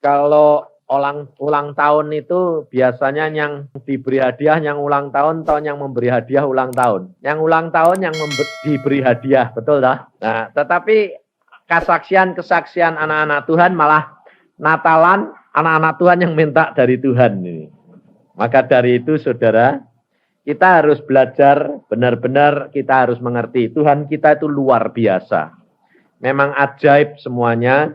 Kalau ulang tahun itu biasanya yang diberi hadiah yang ulang tahun atau yang memberi hadiah ulang tahun. Yang ulang tahun yang diberi hadiah, betul dah. Nah, tetapi kesaksian anak-anak Tuhan malah Natalan anak-anak Tuhan yang minta dari Tuhan ini. Maka dari itu saudara, kita harus belajar benar-benar, kita harus mengerti Tuhan kita itu luar biasa. Memang ajaib semuanya.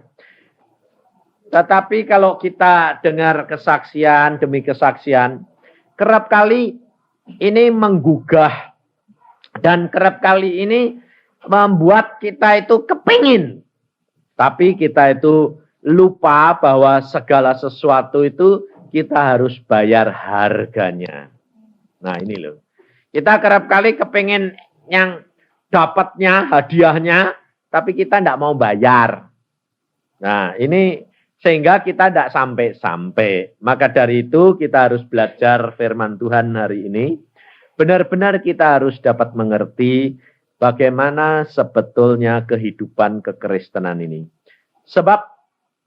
Tetapi kalau kita dengar kesaksian demi kesaksian, kerap kali ini menggugah dan kerap kali ini membuat kita itu kepingin. Tapi kita itu lupa bahwa segala sesuatu itu kita harus bayar harganya. Nah ini loh. Kita kerap kali kepingin yang dapatnya, hadiahnya, tapi kita tidak mau bayar. Nah ini sehingga kita tidak sampai-sampai. Maka dari itu kita harus belajar firman Tuhan hari ini. Benar-benar kita harus dapat mengerti bagaimana sebetulnya kehidupan kekristenan ini. Sebab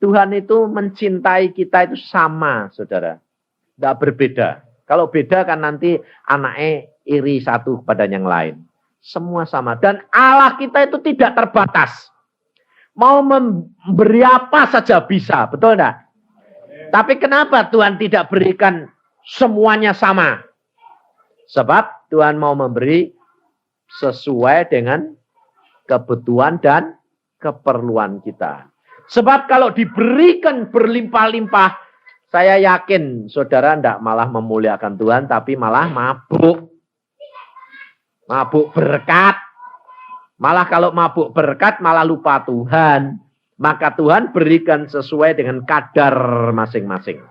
Tuhan itu mencintai kita itu sama, saudara. Tidak berbeda. Kalau beda kan nanti anaknya iri satu kepada yang lain. Semua sama. Dan Allah kita itu tidak terbatas. Mau memberi apa saja bisa, betul enggak? Tapi kenapa Tuhan tidak berikan semuanya sama? Sebab Tuhan mau memberi sesuai dengan kebutuhan dan keperluan kita. Sebab kalau diberikan berlimpah-limpah, saya yakin saudara enggak malah memuliakan Tuhan, tapi malah mabuk. Mabuk berkat. Malah kalau mabuk berkat malah lupa Tuhan. Maka Tuhan berikan sesuai dengan kadar masing-masing.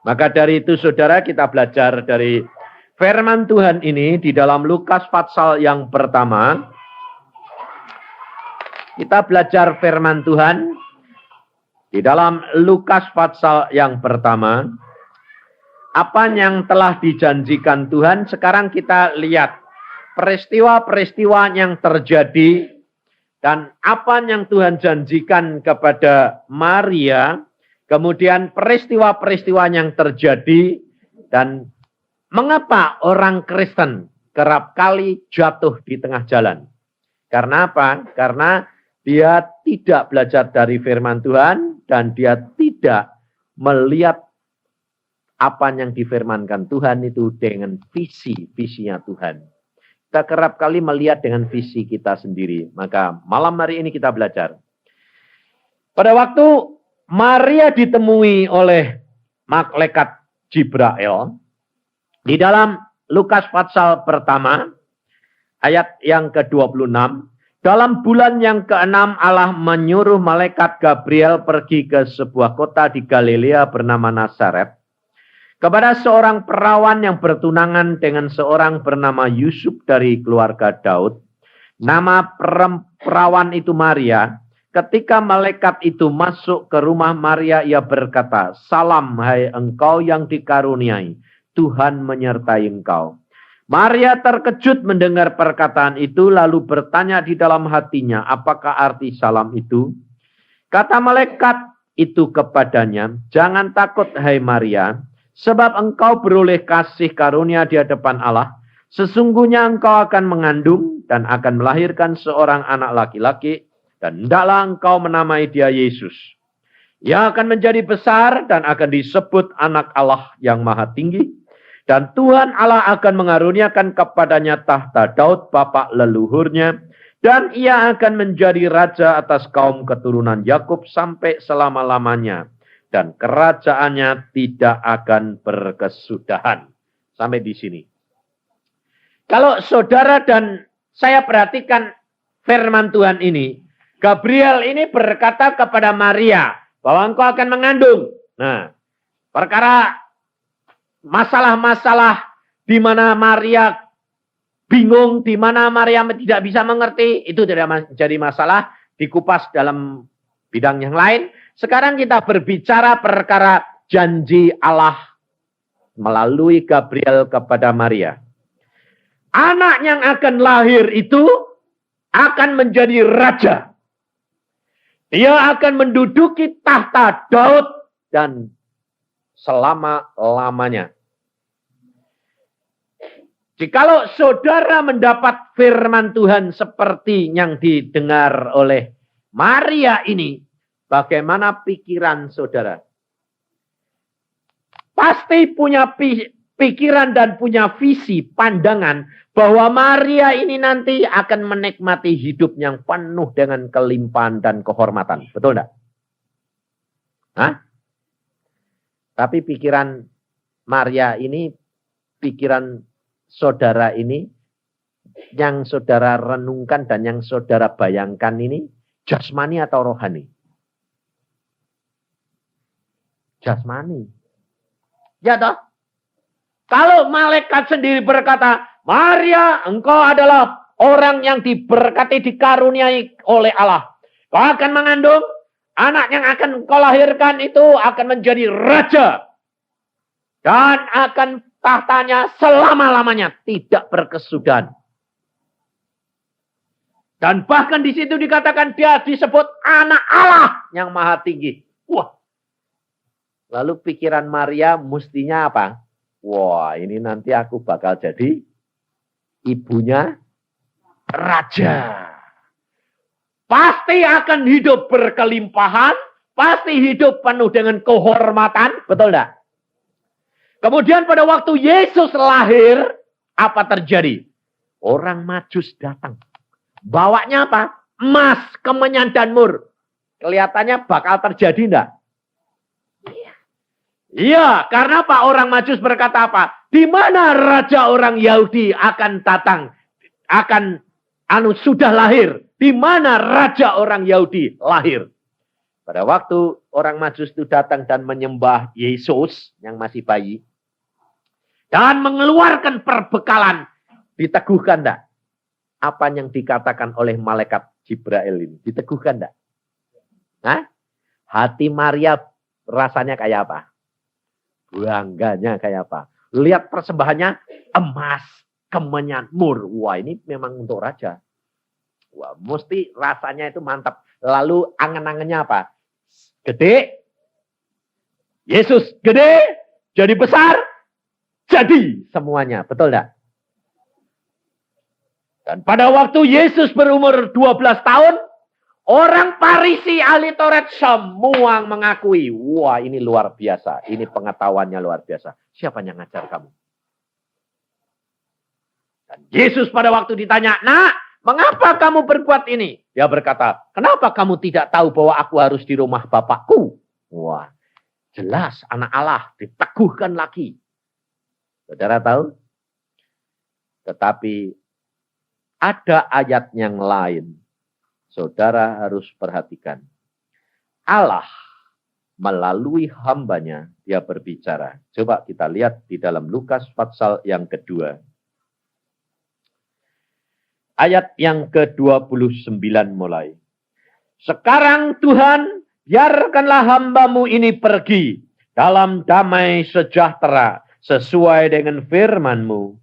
Maka dari itu saudara kita belajar dari firman Tuhan ini di dalam Lukas pasal yang pertama. Kita belajar firman Tuhan di dalam Lukas pasal yang pertama. Apa yang telah dijanjikan Tuhan sekarang kita lihat. Peristiwa-peristiwa yang terjadi dan apa yang Tuhan janjikan kepada Maria, kemudian peristiwa-peristiwa yang terjadi dan mengapa orang Kristen kerap kali jatuh di tengah jalan. Karena apa? Karena dia tidak belajar dari firman Tuhan dan dia tidak melihat apa yang difirmankan Tuhan itu dengan visinya Tuhan. Kita kerap kali melihat dengan visi kita sendiri. Maka malam hari ini kita belajar. Pada waktu Maria ditemui oleh malaikat Jibril. Di dalam Lukas pasal pertama. Ayat yang ke-26. Dalam bulan yang ke-6 Allah menyuruh malaikat Gabriel pergi ke sebuah kota di Galilea bernama Nazaret. Kepada seorang perawan yang bertunangan dengan seorang bernama Yusuf dari keluarga Daud. Nama perawan itu Maria. Ketika malaikat itu masuk ke rumah Maria, ia berkata, "Salam hai engkau yang dikaruniai, Tuhan menyertai engkau." Maria terkejut mendengar perkataan itu, lalu bertanya di dalam hatinya, apakah arti salam itu? Kata malaikat itu kepadanya, "Jangan takut hai Maria, sebab engkau beroleh kasih karunia di hadapan Allah. Sesungguhnya engkau akan mengandung dan akan melahirkan seorang anak laki-laki. Dan hendaklah engkau menamai dia Yesus. Ia akan menjadi besar dan akan disebut anak Allah yang maha tinggi. Dan Tuhan Allah akan mengaruniakan kepadanya tahta Daud bapa leluhurnya. Dan ia akan menjadi raja atas kaum keturunan Yakub sampai selama-lamanya. Dan kerajaannya tidak akan berkesudahan. Sampai di sini. Kalau saudara dan saya perhatikan firman Tuhan ini. Gabriel ini berkata kepada Maria. Bahwa engkau akan mengandung. Nah, perkara masalah-masalah di mana Maria bingung. Di mana Maria tidak bisa mengerti. Itu tidak menjadi masalah. Dikupas dalam bidang yang lain. Sekarang kita berbicara perkara janji Allah melalui Gabriel kepada Maria. Anak yang akan lahir itu akan menjadi raja. Dia akan menduduki tahta Daud dan selama-lamanya. Jikalau saudara mendapat firman Tuhan seperti yang didengar oleh Maria ini, bagaimana pikiran saudara? Pasti punya pikiran dan punya visi, pandangan bahwa Maria ini nanti akan menikmati hidup yang penuh dengan kelimpahan dan kehormatan. Betul enggak? Hah? Tapi pikiran Maria ini, pikiran saudara ini, yang saudara renungkan dan yang saudara bayangkan ini, jasmani atau rohani? Jasmani. Ya toh? Kalau malaikat sendiri berkata, Maria, engkau adalah orang yang diberkati, dikaruniai oleh Allah. Kau akan mengandung, anak yang akan kau lahirkan itu akan menjadi raja. Dan akan tahtanya selama-lamanya tidak berkesudahan. Dan bahkan di situ dikatakan dia disebut anak Allah yang maha tinggi. Wah. Lalu pikiran Maria mestinya apa? Wah, ini nanti aku bakal jadi ibunya raja. Pasti akan hidup berkelimpahan, pasti hidup penuh dengan kehormatan, betul enggak? Kemudian pada waktu Yesus lahir, apa terjadi? Orang Majus datang. Bawanya apa? Emas, kemenyan, dan mur. Kelihatannya bakal terjadi enggak? Iya, karena apa? Orang Majus berkata apa? Di mana raja orang Yahudi akan datang? Sudah lahir. Di mana raja orang Yahudi lahir? Pada waktu orang Majus itu datang dan menyembah Yesus yang masih bayi. Dan mengeluarkan perbekalan. Diteguhkan enggak? Apa yang dikatakan oleh malaikat Jibril ini? Diteguhkan enggak? Hah? Hati Maria rasanya kayak apa? Bangganya kayak apa? Lihat persembahannya, emas, kemenyan, mur. Wah, ini memang untuk raja. Wah, mesti rasanya itu mantap. Lalu angan-angannya apa? Gede. Yesus gede, jadi besar, jadi semuanya. Betul enggak? Dan pada waktu Yesus berumur 12 tahun, orang Farisi, ahli Taurat semua mengakui, wah ini luar biasa, ini pengetahuannya luar biasa. Siapa yang ngajar kamu? Dan Yesus pada waktu ditanya, nak, mengapa kamu berbuat ini? Dia berkata, kenapa kamu tidak tahu bahwa aku harus di rumah Bapakku? Wah, jelas anak Allah, diteguhkan lagi. Saudara tahu? Tetapi ada ayat yang lain. Saudara harus perhatikan. Allah melalui hambanya dia berbicara. Coba kita lihat di dalam Lukas pasal yang kedua. Ayat yang ke-29 mulai. Sekarang Tuhan, biarkanlah hambamu ini pergi dalam damai sejahtera sesuai dengan firman-Mu.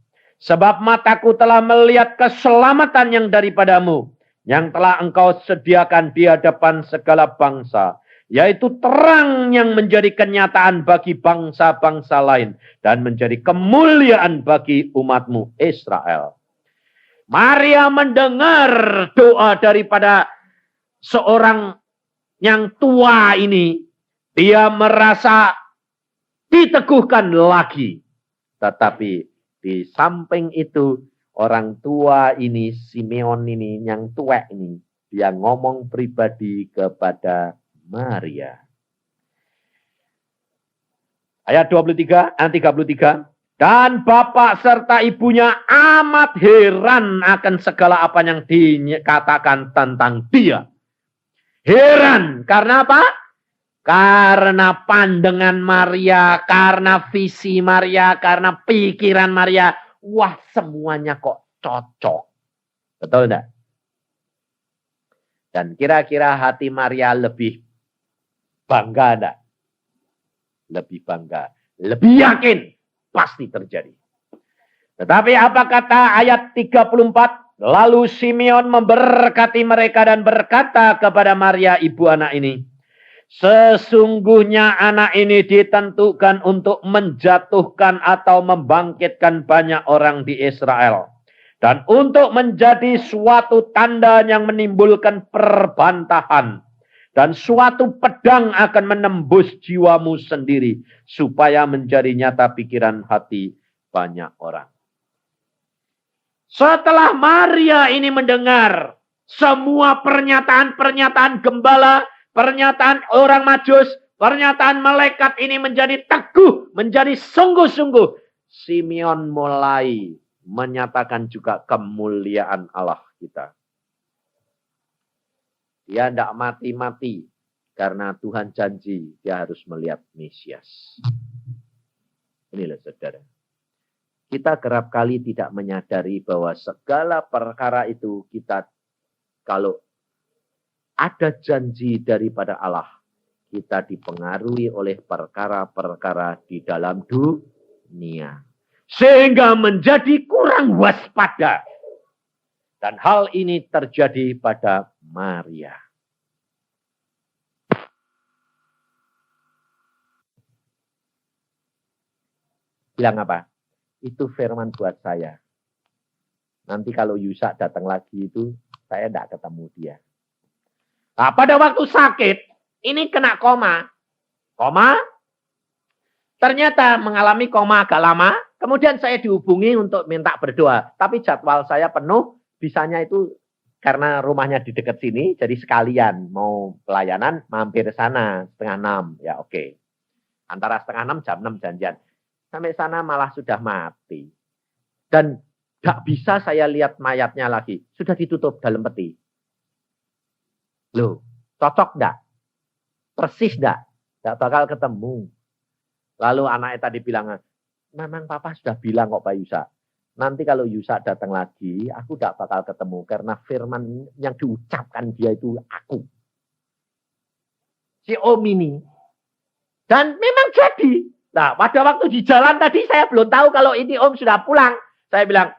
Sebab mataku telah melihat keselamatan yang daripadamu, yang telah engkau sediakan di hadapan segala bangsa, yaitu terang yang menjadi kenyataan bagi bangsa-bangsa lain, dan menjadi kemuliaan bagi umatmu Israel. Maria mendengar doa daripada seorang yang tua ini, dia merasa diteguhkan lagi. Tetapi di samping itu, orang tua ini, Simeon ini, yang tua ini, dia ngomong pribadi kepada Maria. Ayat 23, ayat 33. Dan bapak serta ibunya amat heran akan segala apa yang dikatakan tentang dia. Heran, karena apa? Karena pandangan Maria, karena visi Maria, karena pikiran Maria. Wah, semuanya kok cocok. Betul enggak? Dan kira-kira hati Maria lebih bangga enggak? Lebih bangga. Lebih yakin. Pasti terjadi. Tetapi apa kata ayat 34? Lalu Simeon memberkati mereka dan berkata kepada Maria, ibu anak ini. Sesungguhnya anak ini ditentukan untuk menjatuhkan atau membangkitkan banyak orang di Israel. Dan untuk menjadi suatu tanda yang menimbulkan perbantahan. Dan suatu pedang akan menembus jiwamu sendiri. Supaya menjadi nyata pikiran hati banyak orang. Setelah Maria ini mendengar semua pernyataan-pernyataan gembala, pernyataan orang majus, pernyataan malaikat ini menjadi teguh, menjadi sungguh-sungguh. Simeon mulai menyatakan juga kemuliaan Allah kita. Dia tidak mati-mati karena Tuhan janji dia harus melihat Mesias. Inilah saudara. Kita kerap kali tidak menyadari bahwa segala perkara itu kita, kalau ada janji daripada Allah, kita dipengaruhi oleh perkara-perkara di dalam dunia. Sehingga menjadi kurang waspada. Dan hal ini terjadi pada Maria. Bilang apa? Itu firman buat saya. Nanti kalau Yusak datang lagi itu, saya tidak ketemu dia. Nah, pada waktu sakit, ini kena koma. Koma, ternyata mengalami koma agak lama. Kemudian saya dihubungi untuk minta berdoa. Tapi jadwal saya penuh, bisanya itu karena rumahnya di dekat sini, jadi sekalian mau pelayanan, mampir sana 5:30. Ya oke. Antara 5:30 jam 6 janjian. Sampai sana malah sudah mati. Dan gak bisa saya lihat mayatnya lagi. Sudah ditutup dalam peti. Loh, cocok gak? Persis gak? Gak bakal ketemu. Lalu anaknya tadi bilang, memang papa sudah bilang kok Pak Yusak. Nanti kalau Yusak datang lagi, aku gak bakal ketemu. Karena firman yang diucapkan dia itu aku. Si Om ini. Dan memang jadi. Nah, pada waktu di jalan tadi saya belum tahu kalau ini Om sudah pulang. Saya bilang,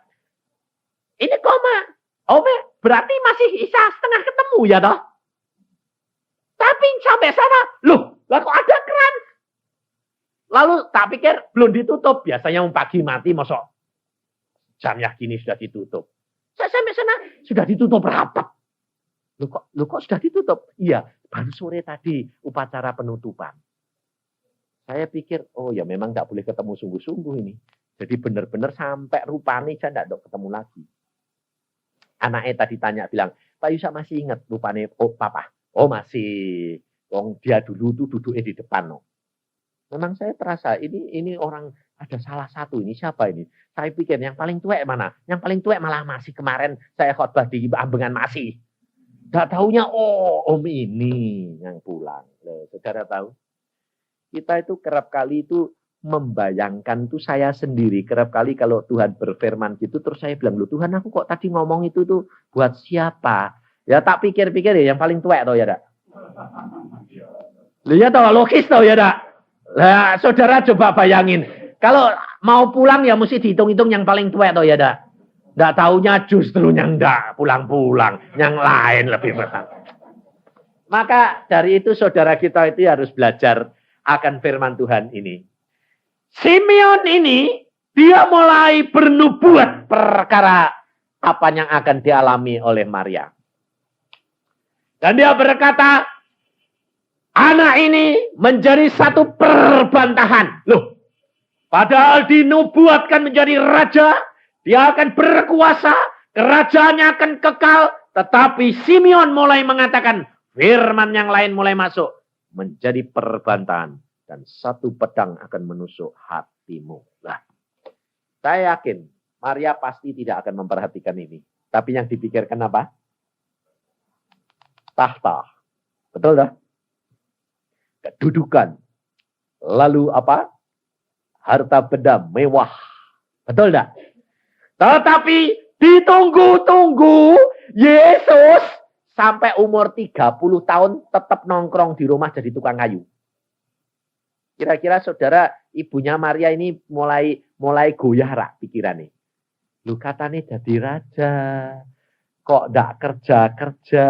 ini koma. Om, berarti masih bisa setengah ketemu ya toh? Tapi sampai sana, loh, lah kok ada keran? Lalu tak pikir belum ditutup. Biasanya pagi mati, masuk jamnya gini sudah ditutup. Saya sampai sana, sudah ditutup rapat. Loh kok sudah ditutup? Iya, baru sore tadi upacara penutupan. Saya pikir, oh ya memang nggak boleh ketemu sungguh-sungguh ini. Jadi benar-benar sampai rupanya saya nggak ketemu lagi. Anaknya tadi tanya bilang, Pak Yusak masih ingat rupanya, oh papa, oh masih. Wong dia dulu tuh duduknya di depan. No. Memang saya terasa ini orang ada salah satu ini siapa ini? Saya pikir yang paling tua mana? Yang paling tua malah masih kemarin saya khotbah di Ambengan masih. Gak taunya oh Om ini yang pulang. Loh, saudara tahu? Kita itu kerap kali itu membayangkan tuh saya sendiri. Kerap kali kalau Tuhan berfirman gitu, terus saya bilang, loh Tuhan aku kok tadi ngomong itu tuh buat siapa? Ya tak pikir-pikir ya yang paling tua tau ya dak. Lihat tau logis tau ya dak. Lah saudara coba bayangin. Kalau mau pulang ya mesti dihitung-hitung yang paling tua tau ya dak. Nggak taunya justru yang enggak pulang-pulang. Yang lain lebih besar. Maka dari itu saudara kita itu harus belajar akan firman Tuhan ini. Simeon ini, dia mulai bernubuat perkara apa yang akan dialami oleh Maria. Dan dia berkata, anak ini menjadi satu perbantahan. Loh, padahal dinubuatkan menjadi raja, dia akan berkuasa, kerajaannya akan kekal. Tetapi Simeon mulai mengatakan, firman yang lain mulai masuk. Menjadi perbantahan. Dan satu pedang akan menusuk hatimu. Nah, saya yakin Maria pasti tidak akan memperhatikan ini. Tapi yang dipikirkan apa? Tahta. Betul dah? Kedudukan. Lalu apa? Harta benda mewah. Betul dah? Tetapi ditunggu-tunggu Yesus sampai umur 30 tahun tetap nongkrong di rumah jadi tukang kayu. Kira-kira saudara ibunya Maria ini mulai goyah rak pikirannya. Lu katanya jadi raja. kok ndak kerja-kerja,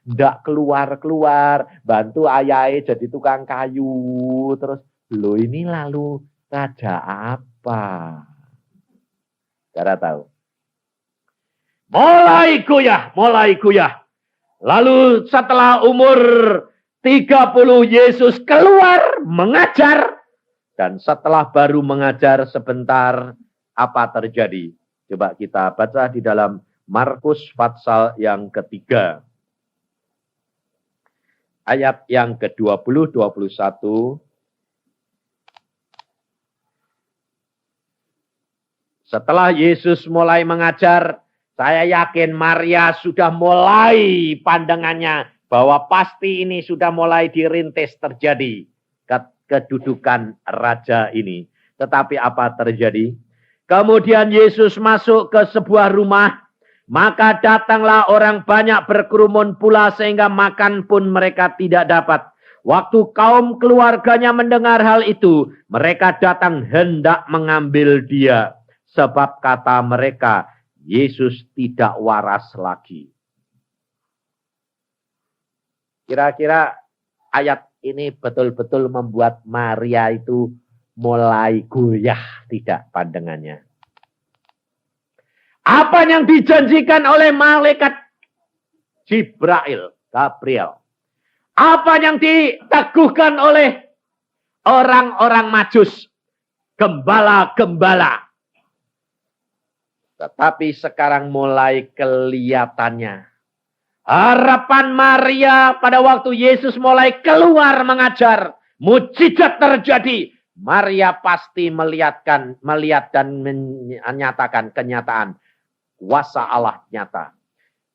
ndak keluar-keluar, bantu ayahnya jadi tukang kayu, terus lo ini lalu raja apa? Cara tahu. Mulai goyah. Lalu setelah umur 30 Yesus keluar mengajar. Dan setelah baru mengajar sebentar, apa terjadi? Coba kita baca di dalam Markus pasal yang ketiga. Ayat yang ke-20, 21. Setelah Yesus mulai mengajar, saya yakin Maria sudah mulai pandangannya bahwa pasti ini sudah mulai dirintis terjadi kedudukan raja ini. Tetapi apa terjadi? Kemudian Yesus masuk ke sebuah rumah, maka datanglah orang banyak berkerumun pula sehingga makan pun mereka tidak dapat. Waktu kaum keluarganya mendengar hal itu, mereka datang hendak mengambil dia. Sebab kata mereka, Yesus tidak waras lagi. Kira-kira ayat ini betul-betul membuat Maria itu mulai goyah tidak pandangannya. Apa yang dijanjikan oleh malaikat Gabriel. Apa yang diteguhkan oleh orang-orang Majus, gembala-gembala. Tetapi sekarang mulai kelihatannya. Harapan Maria pada waktu Yesus mulai keluar mengajar. Mujizat terjadi. Maria pasti melihat dan menyatakan kenyataan. Kuasa Allah nyata.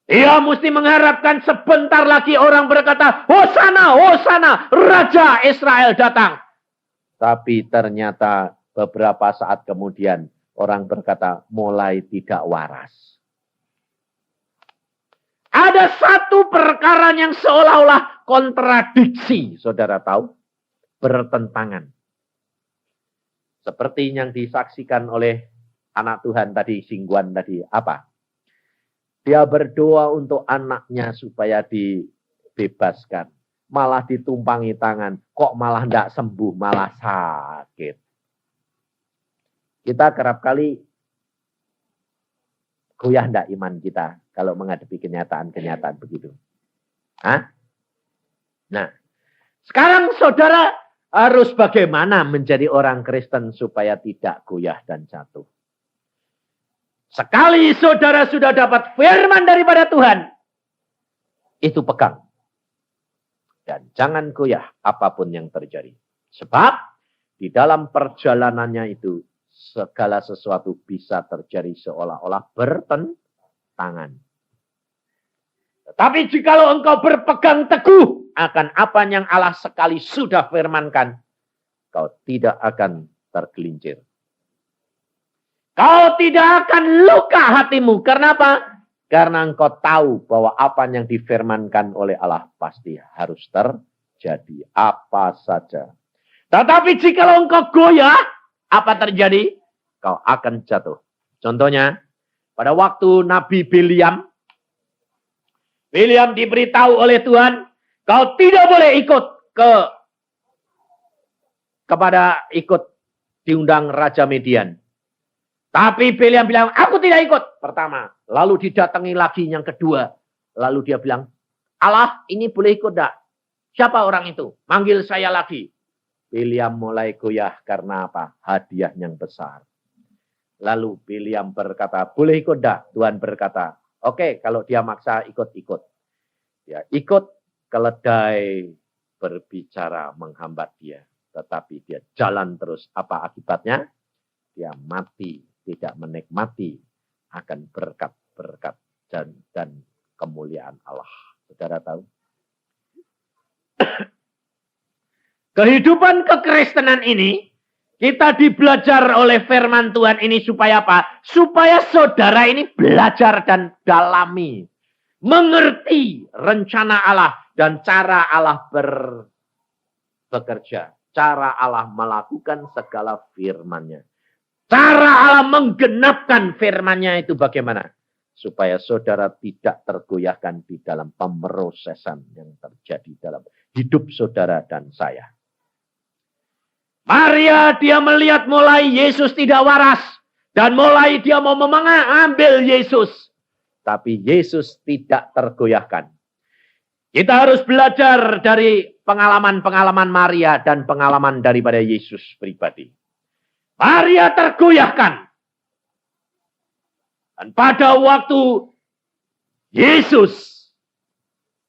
Dia mesti mengharapkan sebentar lagi orang berkata, Hosana, Hosana, Raja Israel datang. Tapi ternyata beberapa saat kemudian, orang berkata, mulai tidak waras. Ada satu perkara yang seolah-olah kontradiksi, saudara tahu, bertentangan. Seperti yang disaksikan oleh anak Tuhan tadi, Singguan tadi, apa? Dia berdoa untuk anaknya supaya dibebaskan. Malah ditumpangi tangan, kok malah tidak sembuh, malah sakit. Kita kerap kali goyah ndak iman kita kalau menghadapi kenyataan-kenyataan begitu. Hah? Nah, sekarang saudara harus bagaimana menjadi orang Kristen supaya tidak goyah dan jatuh. Sekali saudara sudah dapat firman daripada Tuhan, itu pegang. Dan jangan goyah apapun yang terjadi. Sebab di dalam perjalanannya itu, segala sesuatu bisa terjadi seolah-olah bertentangan. Tetapi jikalau engkau berpegang teguh akan apa yang Allah sekali sudah firmankan, kau tidak akan tergelincir. Kau tidak akan luka hatimu. Karena apa? Karena engkau tahu bahwa apa yang difirmankan oleh Allah pasti harus terjadi. Apa saja. Tetapi jikalau engkau goyah, apa terjadi? Kau akan jatuh. Contohnya, pada waktu Nabi Biliam diberitahu oleh Tuhan, kau tidak boleh ikut ikut diundang Raja Median. Tapi Biliam bilang, aku tidak ikut. Pertama, lalu didatangi lagi yang kedua. Lalu dia bilang, Allah ini boleh ikut enggak? Siapa orang itu? Manggil saya lagi. Biliam mulai goyah karena apa? Hadiah yang besar. Lalu Biliam berkata, boleh ikut enggak? Tuhan berkata, oke, kalau dia maksa ikut-ikut. Dia ikut, keledai berbicara menghambat dia. Tetapi dia jalan terus. Apa akibatnya? Dia mati, tidak menikmati akan berkat-berkat dan kemuliaan Allah. Saudara tahu? Kehidupan kekristenan ini, kita dibelajar oleh firman Tuhan ini supaya apa? Supaya saudara ini belajar dan dalami. Mengerti rencana Allah dan cara Allah bekerja. Cara Allah melakukan segala firman-Nya. Cara Allah menggenapkan firman-Nya itu bagaimana? supaya saudara tidak tergoyahkan di dalam pemrosesan yang terjadi dalam hidup saudara dan saya. Maria dia melihat mulai Yesus tidak waras dan mulai dia mau mengambil Yesus. Tapi Yesus tidak tergoyahkan. Kita harus belajar dari pengalaman-pengalaman Maria dan pengalaman daripada Yesus pribadi. Maria tergoyahkan. Dan pada waktu Yesus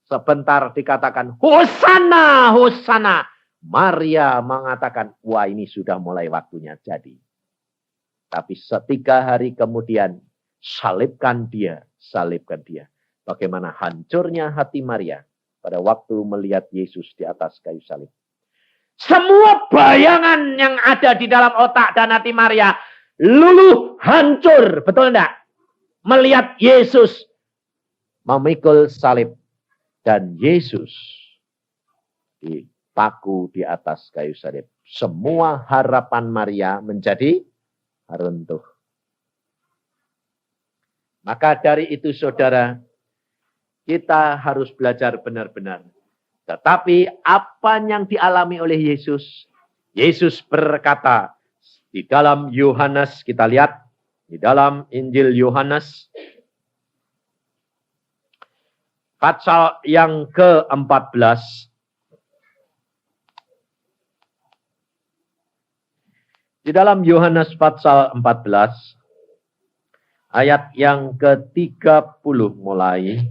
sebentar dikatakan, Hosana, Hosana. Maria mengatakan, wah ini sudah mulai waktunya jadi. Tapi 3 hari kemudian, salibkan dia. Bagaimana hancurnya hati Maria pada waktu melihat Yesus di atas kayu salib. Semua bayangan yang ada di dalam otak dan hati Maria luluh hancur, betul enggak? Melihat Yesus memikul salib dan Yesus dipaku di atas kayu salib. Semua harapan Maria menjadi runtuh. Maka dari itu saudara, kita harus belajar benar-benar. Tetapi apa yang dialami oleh Yesus? Yesus berkata di dalam Yohanes, kita lihat di dalam Injil Yohanes pasal yang ke-14. Di dalam Yohanes pasal 14 ayat yang ke-30 mulai.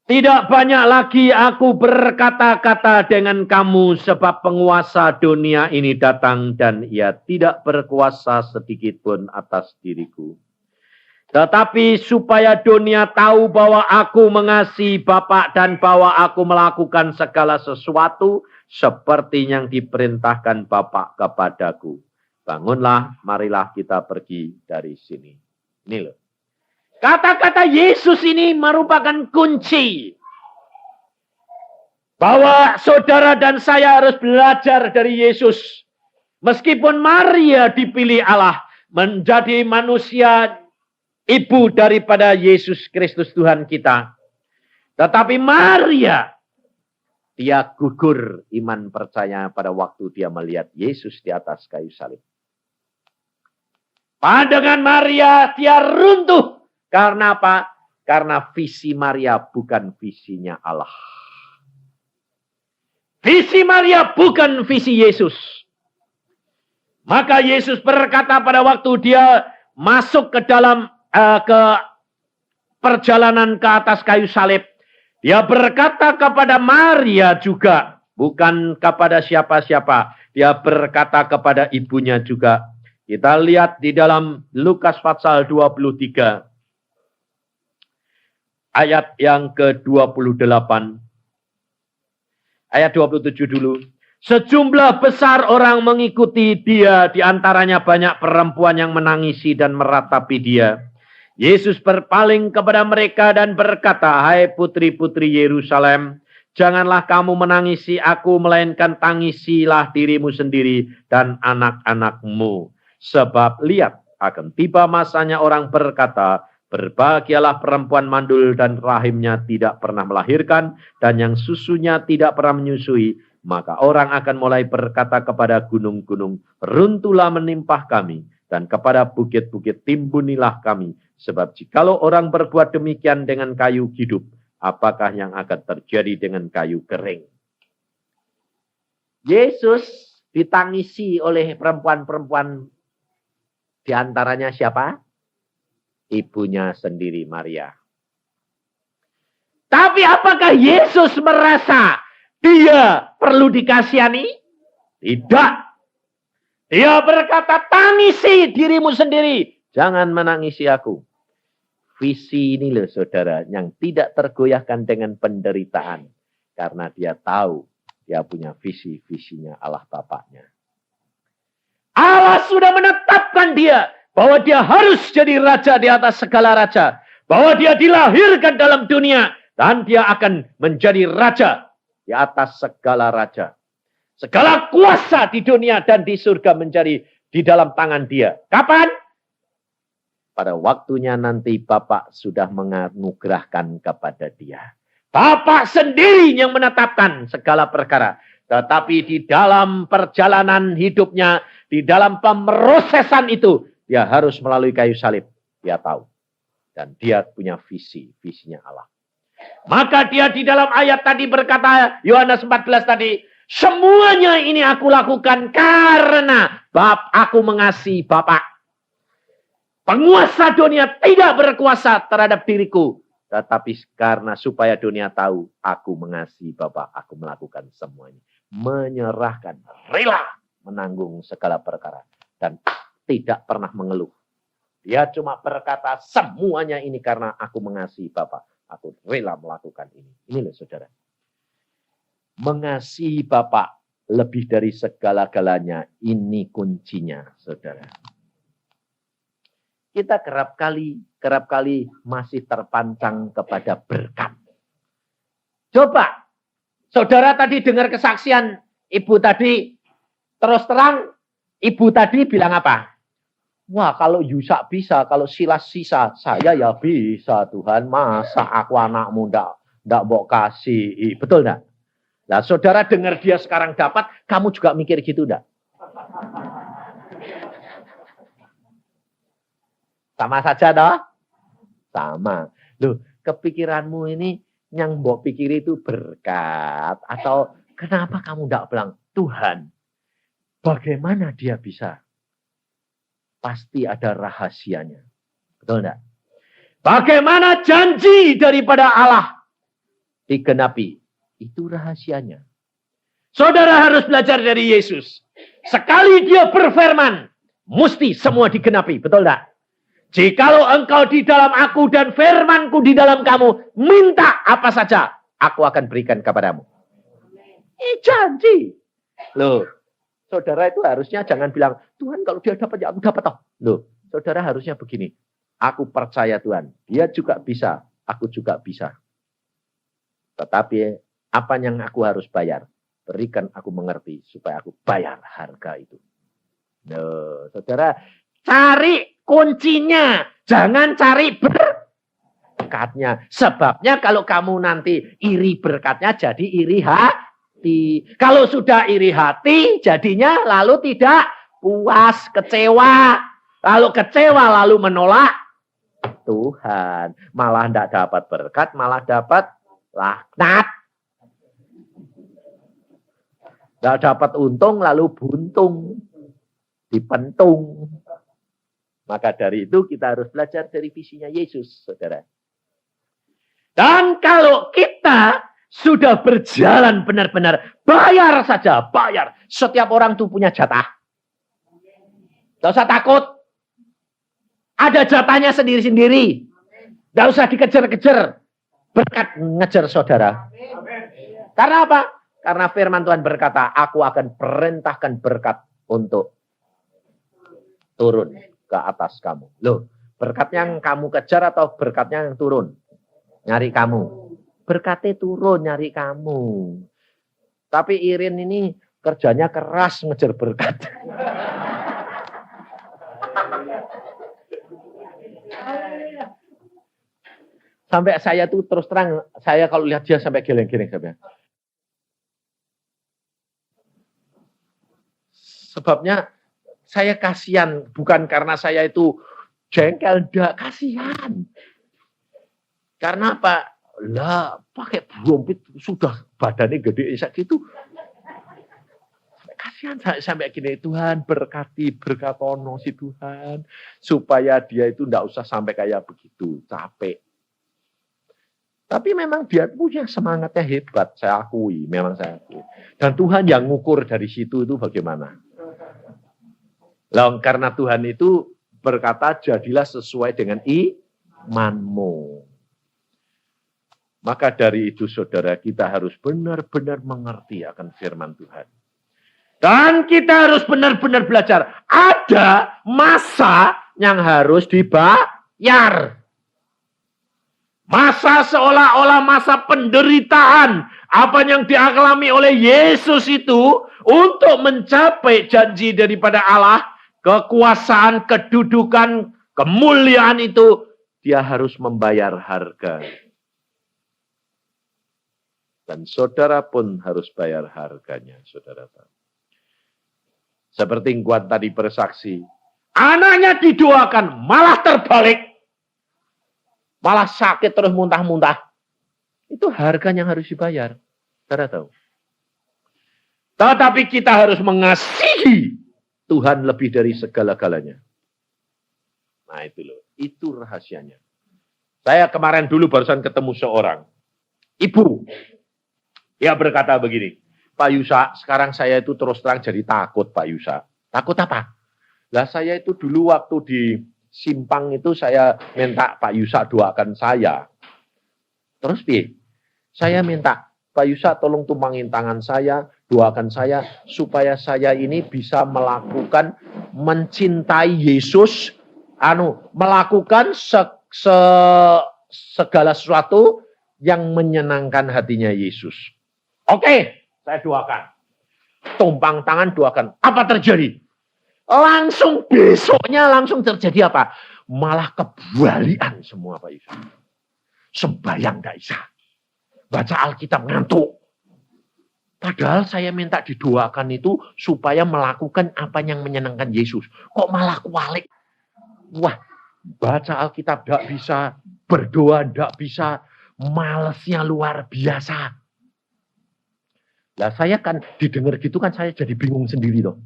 Tidak banyak lagi aku berkata-kata dengan kamu sebab penguasa dunia ini datang dan ia tidak berkuasa sedikit pun atas diriku. Tetapi supaya dunia tahu bahwa aku mengasihi Bapa dan bahwa aku melakukan segala sesuatu seperti yang diperintahkan Bapa kepadaku. Bangunlah, marilah kita pergi dari sini. Ini loh. Kata-kata Yesus ini merupakan kunci. Bahwa saudara dan saya harus belajar dari Yesus. Meskipun Maria dipilih Allah menjadi manusia ibu daripada Yesus Kristus Tuhan kita. Tetapi Maria, dia gugur iman percaya pada waktu dia melihat Yesus di atas kayu salib. Pandangan Maria, dia runtuh. Karena apa? Karena visi Maria bukan visinya Allah. Visi Maria bukan visi Yesus. Maka Yesus berkata pada waktu dia masuk ke dalam ke perjalanan ke atas kayu salib. Dia berkata kepada Maria juga. Bukan kepada siapa-siapa. Dia berkata kepada ibunya juga. Kita lihat di dalam Lukas pasal 23. Ayat yang ke-28. Ayat 27 dulu. Sejumlah besar orang mengikuti dia. Di antaranya banyak perempuan yang menangisi dan meratapi dia. Yesus berpaling kepada mereka dan berkata, hai putri-putri Yerusalem, janganlah kamu menangisi aku, melainkan tangisilah dirimu sendiri dan anak-anakmu. Sebab lihat, akan tiba masanya orang berkata, berbahagialah perempuan mandul dan rahimnya tidak pernah melahirkan dan yang susunya tidak pernah menyusui. Maka orang akan mulai berkata kepada gunung-gunung, runtuhlah menimpah kami. Dan kepada bukit-bukit timbunilah kami. Sebab jikalau orang berbuat demikian dengan kayu hidup, apakah yang akan terjadi dengan kayu kering? Yesus ditangisi oleh perempuan-perempuan. Di antaranya siapa? Ibunya sendiri, Maria. Tapi apakah Yesus merasa dia perlu dikasihani? Tidak. Dia berkata, tangisi dirimu sendiri. Jangan menangisi aku. Visi ini loh saudara, yang tidak tergoyahkan dengan penderitaan. Karena dia tahu, dia punya visinya Allah Bapaknya. Allah sudah menetapkan dia bahwa dia harus jadi raja di atas segala raja. Bahwa dia dilahirkan dalam dunia. Dan dia akan menjadi raja di atas segala raja. Segala kuasa di dunia dan di surga menjadi di dalam tangan dia. Kapan? pada waktunya nanti Bapak sudah menganugerahkan kepada dia. Bapak sendiri yang menetapkan segala perkara. Tetapi di dalam perjalanan hidupnya, di dalam pemrosesan itu, dia harus melalui kayu salib. Dia tahu. Dan dia punya visinya Allah. Maka dia di dalam ayat tadi berkata, Yohanes 14 tadi, semuanya ini aku lakukan karena aku mengasihi Bapa. Penguasa dunia tidak berkuasa terhadap diriku. Tetapi karena supaya dunia tahu, aku mengasihi Bapa, aku melakukan semuanya. Menyerahkan, rela menanggung segala perkara. Dan tidak pernah mengeluh. Dia cuma berkata, semuanya ini karena aku mengasihi Bapa. Aku rela melakukan ini. Ini loh saudara. Mengasihi Bapa lebih dari segala-galanya. Ini kuncinya saudara. Kita kerap kali masih terpancang kepada berkat. Coba, saudara tadi dengar kesaksian ibu tadi, terus terang, ibu tadi bilang apa? Wah, kalau Yusak bisa, kalau Silas sisa, saya ya bisa Tuhan. Masa aku anakmu ndak mau kasih. Betul enggak? Nah, saudara dengar dia sekarang dapat, kamu juga mikir gitu enggak? Sama saja toh? Sama. Loh, kepikiranmu ini yang mbok pikir itu berkat. Atau kenapa kamu tidak bilang, Tuhan, bagaimana dia bisa? Pasti ada rahasianya. Betul enggak? Bagaimana janji daripada Allah digenapi? Itu rahasianya. Saudara harus belajar dari Yesus. Sekali dia berfirman, mesti semua digenapi. Betul enggak? Jikalau engkau di dalam aku dan firmanku di dalam kamu, minta apa saja, aku akan berikan kepadamu. Ini janji. Loh, saudara itu harusnya jangan bilang, Tuhan kalau dia dapat ya aku dapat toh. Loh, saudara harusnya begini. Aku percaya Tuhan, dia juga bisa, aku juga bisa. Tetapi apa yang aku harus bayar? Berikan aku mengerti supaya aku bayar harga itu. Loh, saudara, cari kuncinya, jangan cari berkatnya. Sebabnya kalau kamu nanti iri berkatnya, jadi iri hati. Kalau sudah iri hati, jadinya lalu tidak puas, kecewa. Lalu kecewa, lalu menolak Tuhan. Malah tidak dapat berkat, malah dapat laknat. Tidak dapat untung, lalu buntung. Dipentung. Maka dari itu kita harus belajar dari visinya Yesus, saudara. Dan kalau kita sudah berjalan benar-benar, bayar saja, bayar. Setiap orang itu punya jatah. Tidak usah takut. Ada jatahnya sendiri-sendiri. Tidak usah dikejar-kejar. Berkat ngejar saudara. Karena apa? Karena firman Tuhan berkata, aku akan perintahkan berkat untuk turun ke atas kamu. Loh, berkatnya yang kamu kejar atau berkatnya yang turun? Nyari kamu. Berkatnya turun nyari kamu. Tapi Irin ini kerjanya keras ngejar berkat. Sampai saya tuh terus terang, saya kalau lihat dia sampai geleng-geleng. Sebabnya saya kasihan, bukan karena saya itu jengkel, enggak, kasihan. Karena apa? Lah, pakai brompit sudah badannya gede gitu. Kasihan sampai gini, Tuhan berkati, berkatono si Tuhan. Supaya dia itu enggak usah sampai kayak begitu, capek. Tapi memang dia punya semangatnya hebat, saya akui, memang saya akui. Dan Tuhan yang ngukur dari situ itu bagaimana? Karena Tuhan itu berkata, jadilah sesuai dengan imanmu. Maka dari itu saudara, kita harus benar-benar mengerti akan firman Tuhan. Dan kita harus benar-benar belajar. Ada masa yang harus dibayar. Masa seolah-olah masa penderitaan. Apa yang dialami oleh Yesus itu untuk mencapai janji daripada Allah. Kekuasaan, kedudukan, kemuliaan itu, dia harus membayar harga. Dan saudara pun harus bayar harganya, saudara tahu. Seperti Ngguan tadi bersaksi, anaknya didoakan, malah terbalik. Malah sakit terus muntah-muntah. Itu harganya yang harus dibayar. Saudara tahu. Tetapi kita harus mengasihi Tuhan lebih dari segala-galanya. Nah itu loh, itu rahasianya. Saya kemarin dulu barusan ketemu seorang ibu. Dia berkata begini, Pak Yusa, sekarang saya itu terus terang jadi takut Pak Yusa. Takut apa? Lah saya itu dulu waktu di Simpang itu saya minta Pak Yusa doakan saya. Terus piye? Saya minta Pak Yusa tolong tumpangin tangan saya, doakan saya supaya saya ini bisa melakukan mencintai Yesus, melakukan segala sesuatu yang menyenangkan hatinya Yesus. Oke, saya doakan. Tumpang tangan doakan. Apa terjadi? Langsung besoknya langsung terjadi apa? Malah kebalian semua Pak Yusa. Sembayang gak bisa. Baca Alkitab ngantuk. Padahal saya minta didoakan itu supaya melakukan apa yang menyenangkan Yesus. Kok malah kualik? Wah, baca Alkitab gak bisa. Berdoa gak bisa. Malesnya luar biasa. Lah saya kan didengar gitu kan saya jadi bingung sendiri loh.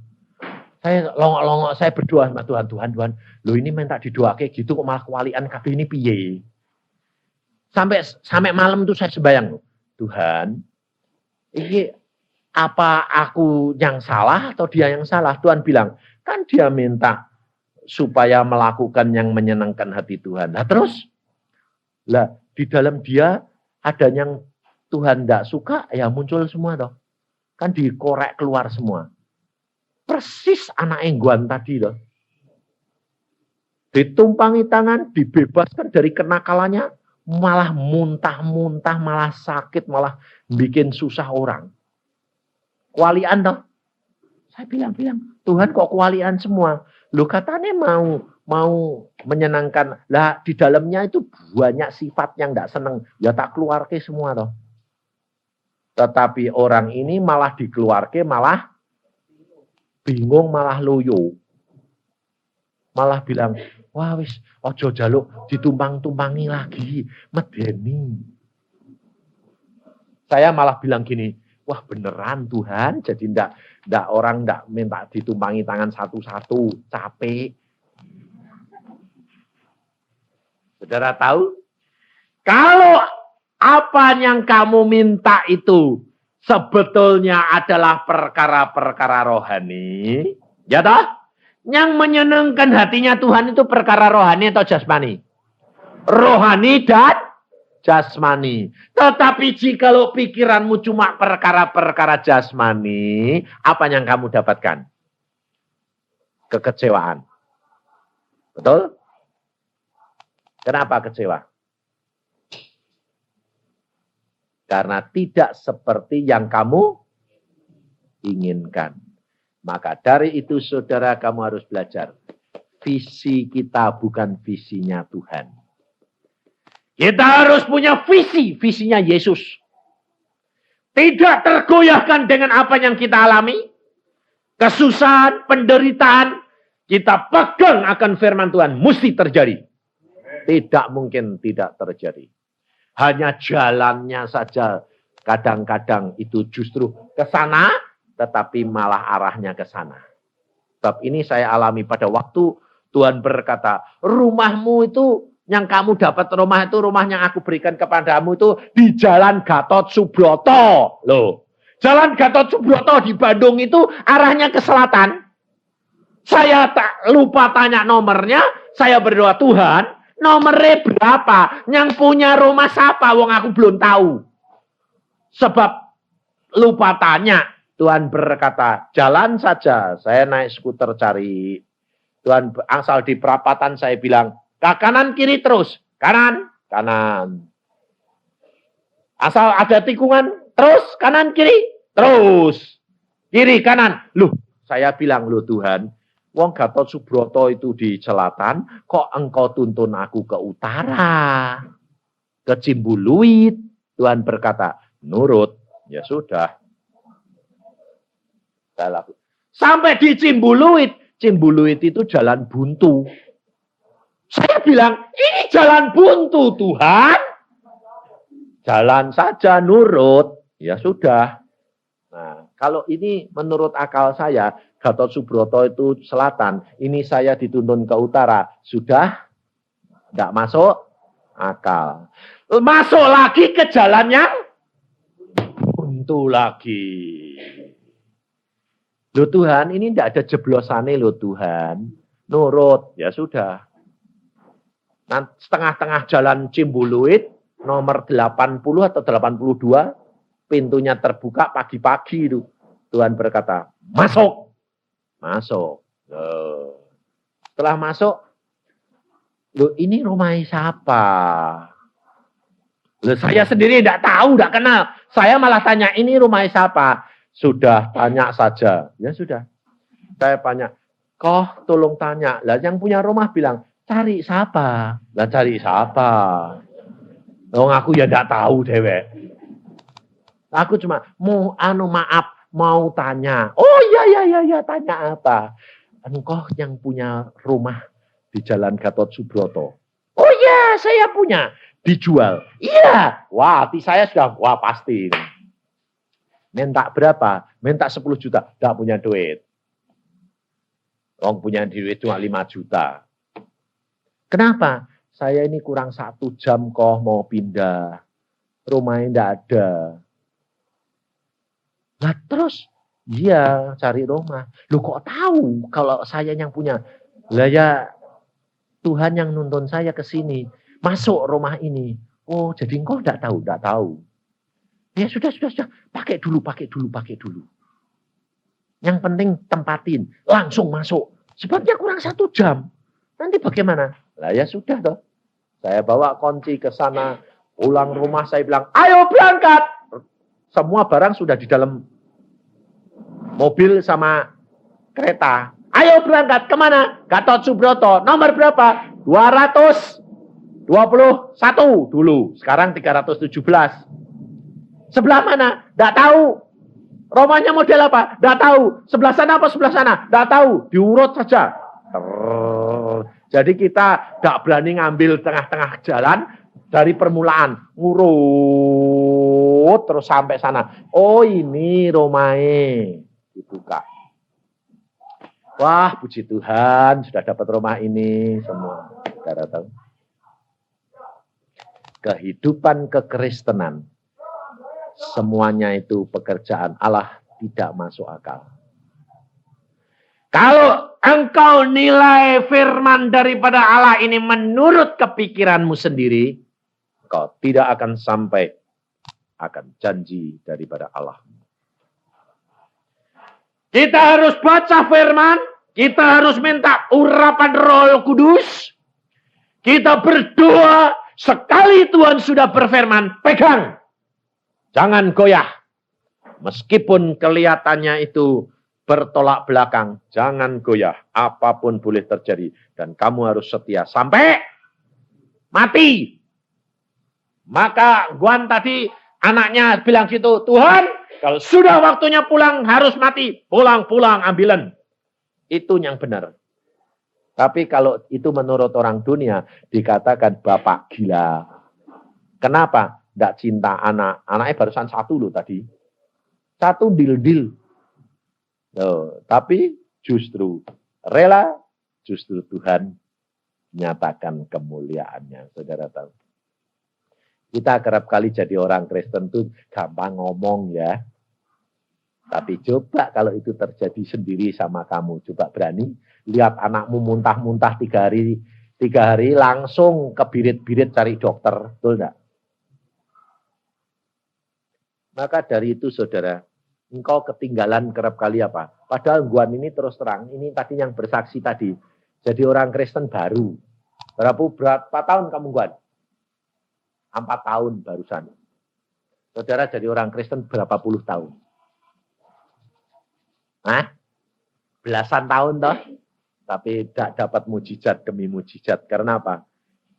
Saya longok-longok, saya berdoa sama Tuhan. Tuhan, lo ini minta didoa kayak gitu kok malah kewalian kabeh ini piye? Sampai malam tuh saya sembayang. Tuhan, ini apa aku yang salah atau dia yang salah? Tuhan bilang, kan dia minta supaya melakukan yang menyenangkan hati Tuhan. Nah terus, lah di dalam dia ada yang Tuhan tidak suka, ya muncul semua dong. Kan dikorek keluar semua. Persis anak Ngguan tadi loh. Ditumpangi tangan, dibebaskan dari kenakalannya, malah muntah-muntah, malah sakit, malah bikin susah orang. Kualian toh. Saya bilang, Tuhan kok kualian semua? Loh katanya mau menyenangkan. Lah di dalamnya itu banyak sifat yang tidak senang. Ya tak keluar ke semua toh. Tetapi orang ini malah dikeluarke, malah bingung, malah loyo. Malah bilang, wah wis ojo jaluk ditumpang-tumpangi lagi, medeni. Saya malah bilang gini, wah beneran Tuhan, jadi ndak orang ndak minta ditumpangi tangan satu-satu, capek. Saudara tahu? Kalau apa yang kamu minta itu sebetulnya adalah perkara-perkara rohani, ya toh? Yang menyenangkan hatinya Tuhan itu perkara rohani atau jasmani? Rohani dan jasmani. Tetapi jikalau pikiranmu cuma perkara-perkara jasmani, apa yang kamu dapatkan? Kekecewaan. Betul? Kenapa kecewa? Karena tidak seperti yang kamu inginkan. Maka dari itu saudara kamu harus belajar. Visi kita bukan visinya Tuhan. Kita harus punya visi. Visinya Yesus. Tidak tergoyahkan dengan apa yang kita alami. Kesusahan, penderitaan. Kita pegang akan firman Tuhan. Mesti terjadi. Tidak mungkin tidak terjadi. Hanya jalannya saja kadang-kadang itu justru ke sana, tetapi malah arahnya ke sana. Sebab ini saya alami pada waktu Tuhan berkata, rumahmu itu yang kamu dapat rumah itu, rumah yang aku berikan kepadamu itu di Jalan Gatot Subroto. Loh, Jalan Gatot Subroto di Bandung itu arahnya ke selatan. Saya tak lupa tanya nomornya, saya berdoa, Tuhan, nomornya berapa? Yang punya rumah siapa? Wong aku belum tahu. Sebab lupa tanya. Tuhan berkata, jalan saja. Saya naik skuter cari. Tuhan asal di perapatan saya bilang, ke kanan kiri terus. Kanan, kanan. Asal ada tikungan, terus kanan kiri, terus. Kiri, kanan. Loh, saya bilang, loh Tuhan, Wong Gatot Subroto itu di selatan, kok engkau tuntun aku ke utara, ke Cimbuluit. Tuhan berkata, nurut. Ya sudah. Saya lakukan. Sampai di Cimbuluit. Cimbuluit itu jalan buntu. Saya bilang, ini jalan buntu Tuhan. Jalan saja, nurut. Ya sudah. Nah, kalau ini menurut akal saya, Gatot Subroto itu selatan, ini saya dituntun ke utara, sudah tidak masuk akal. Masuk lagi ke jalan yang buntu lagi. Loh Tuhan, ini tidak ada jeblosannya loh Tuhan. Nurut, ya sudah. Nah, setengah-tengah jalan Cimbuluit, nomor 80 atau 82, pintunya terbuka pagi-pagi itu. Tuhan berkata, masuk. Masuk. Setelah masuk, loh ini rumah siapa? Loh saya sendiri tidak tahu, tidak kenal. Saya malah tanya, ini rumah siapa? Sudah, tanya saja. Ya sudah. Saya tanya, kok tolong tanya. Lah yang punya rumah bilang, cari siapa? Lah cari siapa? Loh aku ya tidak tahu dewek. Aku cuma mau maaf. Mau tanya, oh ya, tanya apa? Engkau yang punya rumah di Jalan Gatot Subroto. Oh ya, saya punya. Dijual. Iya. Wah, hati saya sudah, wah pasti. Minta berapa? Minta 10 juta. Tidak punya duit. Orang punya duit cuma 5 juta. Kenapa? Saya ini kurang 1 jam kok mau pindah. Rumahnya tidak ada. Nah terus, iya cari rumah. Lu kok tahu kalau saya yang punya? Lah ya Tuhan yang nuntun saya ke sini. Masuk rumah ini. Oh jadi engkau tidak tahu? Tidak tahu. Ya sudah. Pakai dulu. Yang penting tempatin. Langsung masuk. Sebabnya kurang 1 jam. Nanti bagaimana? Lah ya sudah toh. Saya bawa kunci ke sana. Pulang rumah saya bilang, ayo berangkat. Semua barang sudah di dalam mobil sama kereta. Ayo berangkat kemana? Gatot Subroto. Nomor berapa? 221 dulu. Sekarang 317. Sebelah mana? Tidak tahu. Rumahnya model apa? Tidak tahu. Sebelah sana apa sebelah sana? Tidak tahu. Diurut saja. Jadi kita tidak berani ngambil tengah-tengah jalan. Dari permulaan, ngurut terus sampai sana. Oh ini rumahnya. Dibuka. Wah puji Tuhan sudah dapat rumah ini semua. Saudara tahu. Kehidupan kekristenan. Semuanya itu pekerjaan Allah tidak masuk akal. Kalau engkau nilai firman daripada Allah ini menurut kepikiranmu sendiri, kau tidak akan sampai akan janji daripada Allah. Kita harus baca firman, kita harus minta urapan Roh Kudus. Kita berdoa, sekali Tuhan sudah berfirman, pegang. Jangan goyah. Meskipun kelihatannya itu bertolak belakang, jangan goyah. Apapun boleh terjadi dan kamu harus setia sampai mati. Maka Guan tadi anaknya bilang gitu, Tuhan kalau sudah waktunya pulang harus mati. Pulang ambilan. Itu yang benar. Tapi kalau itu menurut orang dunia dikatakan bapak gila. Kenapa? Tidak cinta anak. Anaknya barusan 1 loh tadi. 1 dil. Tapi justru rela, justru Tuhan nyatakan kemuliaannya. Saudara tahu. Kita kerap kali jadi orang Kristen tuh gampang ngomong ya. Tapi coba kalau itu terjadi sendiri sama kamu. Coba berani lihat anakmu muntah-muntah 3 hari langsung kebirit-birit cari dokter. Betul enggak? Maka dari itu saudara, engkau ketinggalan kerap kali apa? Padahal Guan ini terus terang, ini tadi yang bersaksi tadi. Jadi orang Kristen baru. Berapa tahun kamu Guan? 4 tahun barusan. Saudara jadi orang Kristen berapa puluh tahun? Hah? Belasan tahun toh? Tapi tidak dapat mujizat demi mujizat. Karena apa?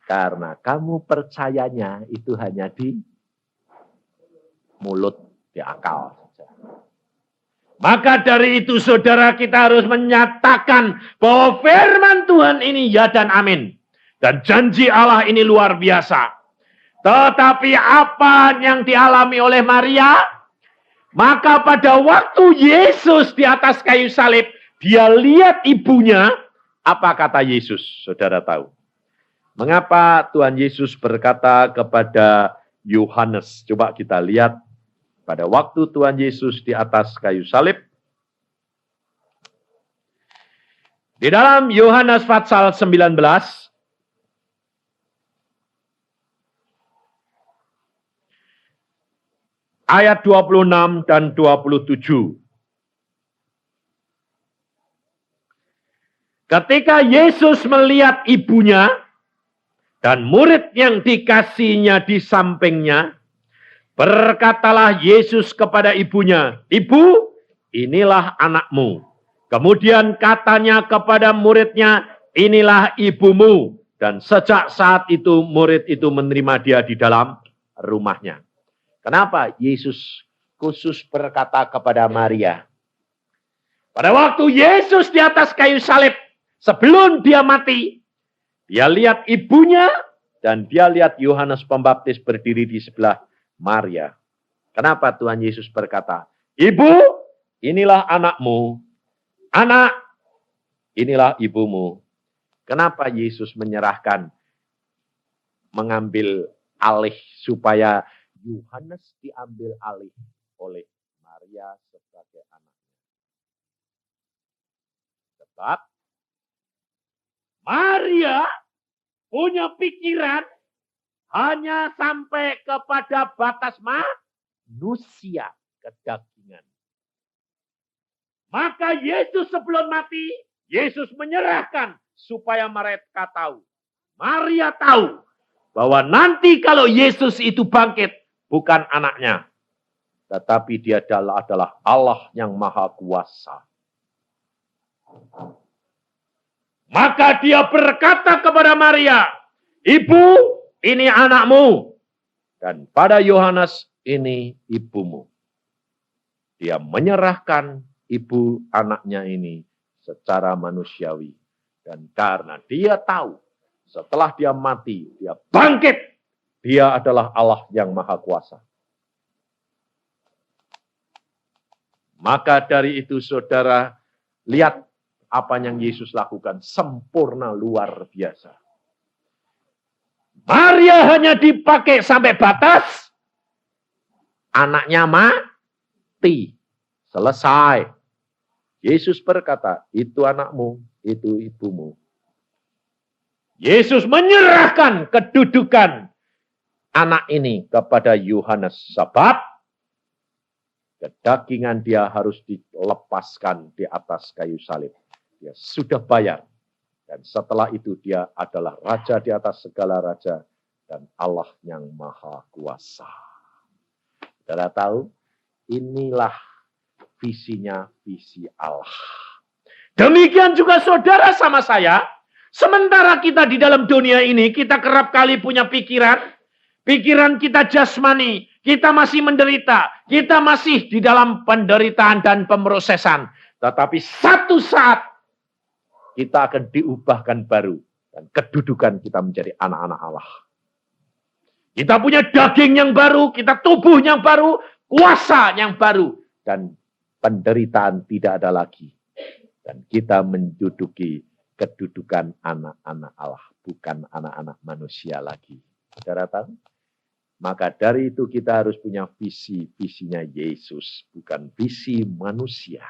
Karena kamu percayanya itu hanya di mulut, di akal. Maka dari itu saudara, kita harus menyatakan bahwa firman Tuhan ini ya dan amin. Dan janji Allah ini luar biasa. Tetapi apa yang dialami oleh Maria? Maka pada waktu Yesus di atas kayu salib, dia lihat ibunya. Apa kata Yesus? Saudara tahu. Mengapa Tuhan Yesus berkata kepada Yohanes? Coba kita lihat. Pada waktu Tuhan Yesus di atas kayu salib. Di dalam Yohanes pasal 19. Ayat 26 dan 27. Ketika Yesus melihat ibunya dan murid yang dikasihnya di sampingnya, berkatalah Yesus kepada ibunya, "Ibu, inilah anakmu." Kemudian katanya kepada muridnya, "Inilah ibumu." Dan sejak saat itu murid itu menerima dia di dalam rumahnya. Kenapa Yesus khusus berkata kepada Maria? Pada waktu Yesus di atas kayu salib, sebelum dia mati, dia lihat ibunya dan dia lihat Yohanes Pembaptis berdiri di sebelah Maria. Kenapa Tuhan Yesus berkata, "Ibu, inilah anakmu. Anak, inilah ibumu." Kenapa Yesus menyerahkan, mengambil alih supaya Yohanes diambil alih oleh Maria sebagai anaknya? Sebab Maria punya pikiran hanya sampai kepada batas manusia, kedagingan. Maka Yesus sebelum mati, Yesus menyerahkan supaya mereka tahu. Maria tahu bahwa nanti kalau Yesus itu bangkit, bukan anaknya, tetapi dia adalah Allah yang maha kuasa. Maka dia berkata kepada Maria, "Ibu, ini anakmu." Dan pada Yohanes, "Ini ibumu." Dia menyerahkan ibu anaknya ini secara manusiawi. Dan karena dia tahu, setelah dia mati, dia bangkit. Dia adalah Allah yang maha kuasa. Maka dari itu saudara, lihat apa yang Yesus lakukan. Sempurna, luar biasa. Maria hanya dipakai sampai batas anaknya mati. Selesai. Yesus berkata, "Itu anakmu, itu ibumu." Yesus menyerahkan kedudukan anak ini kepada Yohanes. Sebab kedagingan dia harus dilepaskan di atas kayu salib. Dia sudah bayar. Dan setelah itu dia adalah raja di atas segala raja dan Allah yang maha kuasa. Saudara tahu, inilah visinya, visi Allah. Demikian juga saudara sama saya, sementara kita di dalam dunia ini, kita kerap kali punya pikiran kita jasmani, kita masih menderita, kita masih di dalam penderitaan dan pemrosesan. Tetapi satu saat, kita akan diubahkan baru. Dan kedudukan kita menjadi anak-anak Allah. Kita punya daging yang baru, kita tubuh yang baru, kuasa yang baru. Dan penderitaan tidak ada lagi. Dan kita menduduki kedudukan anak-anak Allah. Bukan anak-anak manusia lagi. Saudara tahu? Maka dari itu kita harus punya visinya Yesus. Bukan visi manusia.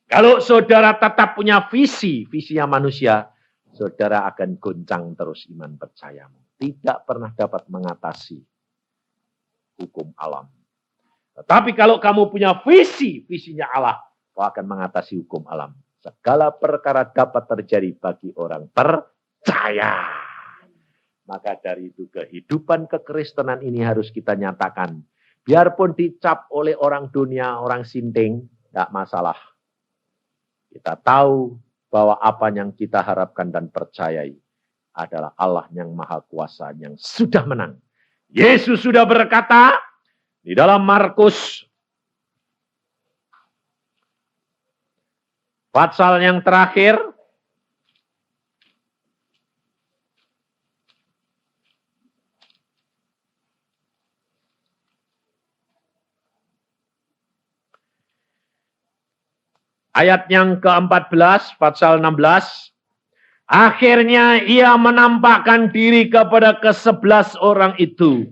Kalau saudara tetap punya visinya manusia, saudara akan goncang terus iman percayamu. Tidak pernah dapat mengatasi hukum alam. Tetapi kalau kamu punya visinya Allah, kau akan mengatasi hukum alam. Segala perkara dapat terjadi bagi orang percaya. Maka dari itu kehidupan kekristenan ini harus kita nyatakan. Biarpun dicap oleh orang dunia, orang sinting, tidak masalah. Kita tahu bahwa apa yang kita harapkan dan percayai adalah Allah yang Maha Kuasa yang sudah menang. Yesus sudah berkata di dalam Markus pasal yang terakhir, ayat yang ke-14, pasal 16. Akhirnya ia menampakkan diri kepada ke-11 orang itu.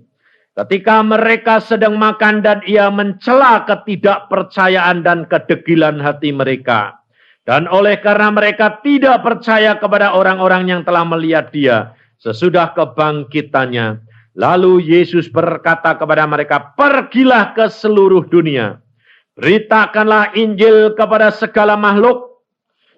Ketika mereka sedang makan dan ia mencela ketidakpercayaan dan kedegilan hati mereka. Dan oleh karena mereka tidak percaya kepada orang-orang yang telah melihat dia sesudah kebangkitannya. Lalu Yesus berkata kepada mereka, pergilah ke seluruh dunia. Beritakanlah Injil kepada segala makhluk.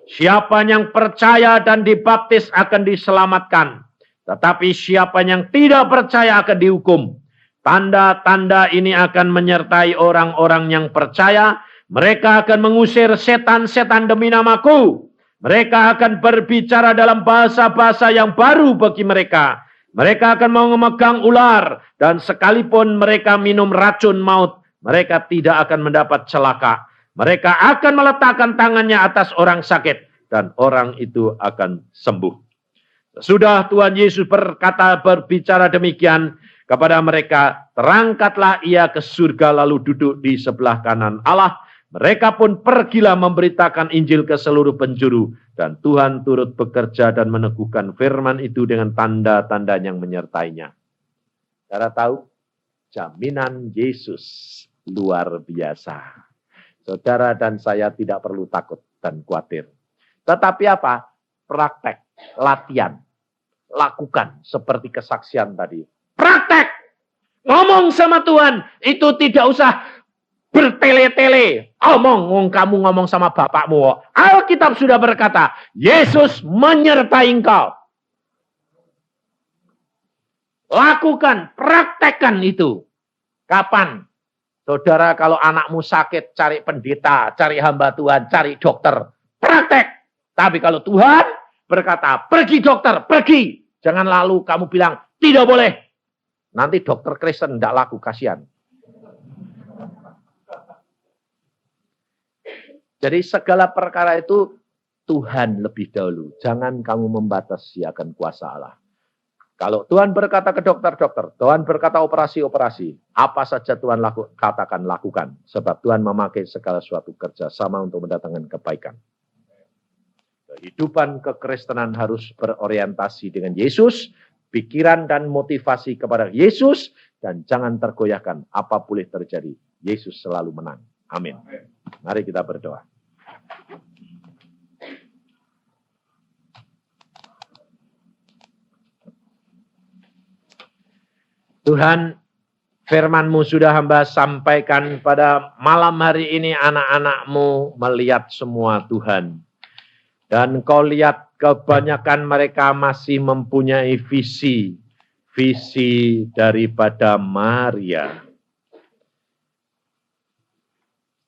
Siapa yang percaya dan dibaptis akan diselamatkan. Tetapi siapa yang tidak percaya akan dihukum. Tanda-tanda ini akan menyertai orang-orang yang percaya. Mereka akan mengusir setan-setan demi namaku. Mereka akan berbicara dalam bahasa-bahasa yang baru bagi mereka. Mereka akan memegang ular. Dan sekalipun mereka minum racun maut, mereka tidak akan mendapat celaka. Mereka akan meletakkan tangannya atas orang sakit dan orang itu akan sembuh. Sudah Tuhan Yesus berbicara demikian kepada mereka, terangkatlah ia ke surga lalu duduk di sebelah kanan Allah. Mereka pun pergilah memberitakan Injil ke seluruh penjuru dan Tuhan turut bekerja dan meneguhkan firman itu dengan tanda-tanda yang menyertainya. Saudara tahu, jaminan Yesus luar biasa. Saudara dan saya tidak perlu takut dan khawatir. Tetapi apa? Praktek, latihan, lakukan seperti kesaksian tadi. Praktek, ngomong sama Tuhan, itu tidak usah bertele-tele. Kamu ngomong sama bapakmu. Alkitab sudah berkata, Yesus menyertai engkau. Lakukan, praktekkan itu. Kapan? Saudara, kalau anakmu sakit, cari pendeta, cari hamba Tuhan, cari dokter. Praktek. Tapi kalau Tuhan berkata, pergi dokter, pergi. Jangan lalu kamu bilang, tidak boleh. Nanti dokter Kristen tidak laku, kasihan. Jadi segala perkara itu Tuhan lebih dahulu. Jangan kamu membatasi akan kuasa Allah. Kalau Tuhan berkata ke dokter, Tuhan berkata operasi. Apa saja Tuhan katakan, lakukan. Sebab Tuhan memakai segala suatu kerjasama untuk mendatangkan kebaikan. Kehidupan kekristenan harus berorientasi dengan Yesus. Pikiran dan motivasi kepada Yesus. Dan jangan tergoyahkan apa boleh terjadi. Yesus selalu menang. Amin. Mari kita berdoa. Tuhan, firman-Mu sudah hamba sampaikan pada malam hari ini anak-anak-Mu melihat semua Tuhan. Dan Kau lihat kebanyakan mereka masih mempunyai visi daripada Maria.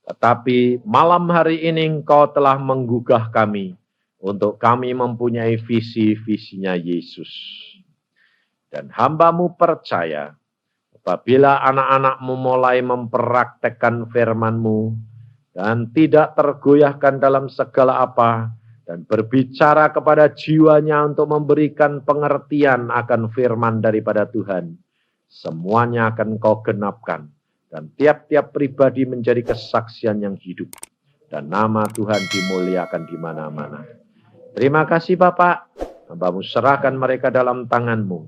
Tetapi malam hari ini Engkau telah menggugah kami untuk kami mempunyai visi-visinya Yesus. Dan hamba-Mu percaya, apabila anak-anak-Mu mulai mempraktekkan firman-Mu, dan tidak tergoyahkan dalam segala apa, dan berbicara kepada jiwanya untuk memberikan pengertian akan firman daripada Tuhan, semuanya akan Kau genapkan, dan tiap-tiap pribadi menjadi kesaksian yang hidup, dan nama Tuhan dimuliakan di mana-mana. Terima kasih Bapak, hamba-Mu serahkan mereka dalam tangan-Mu.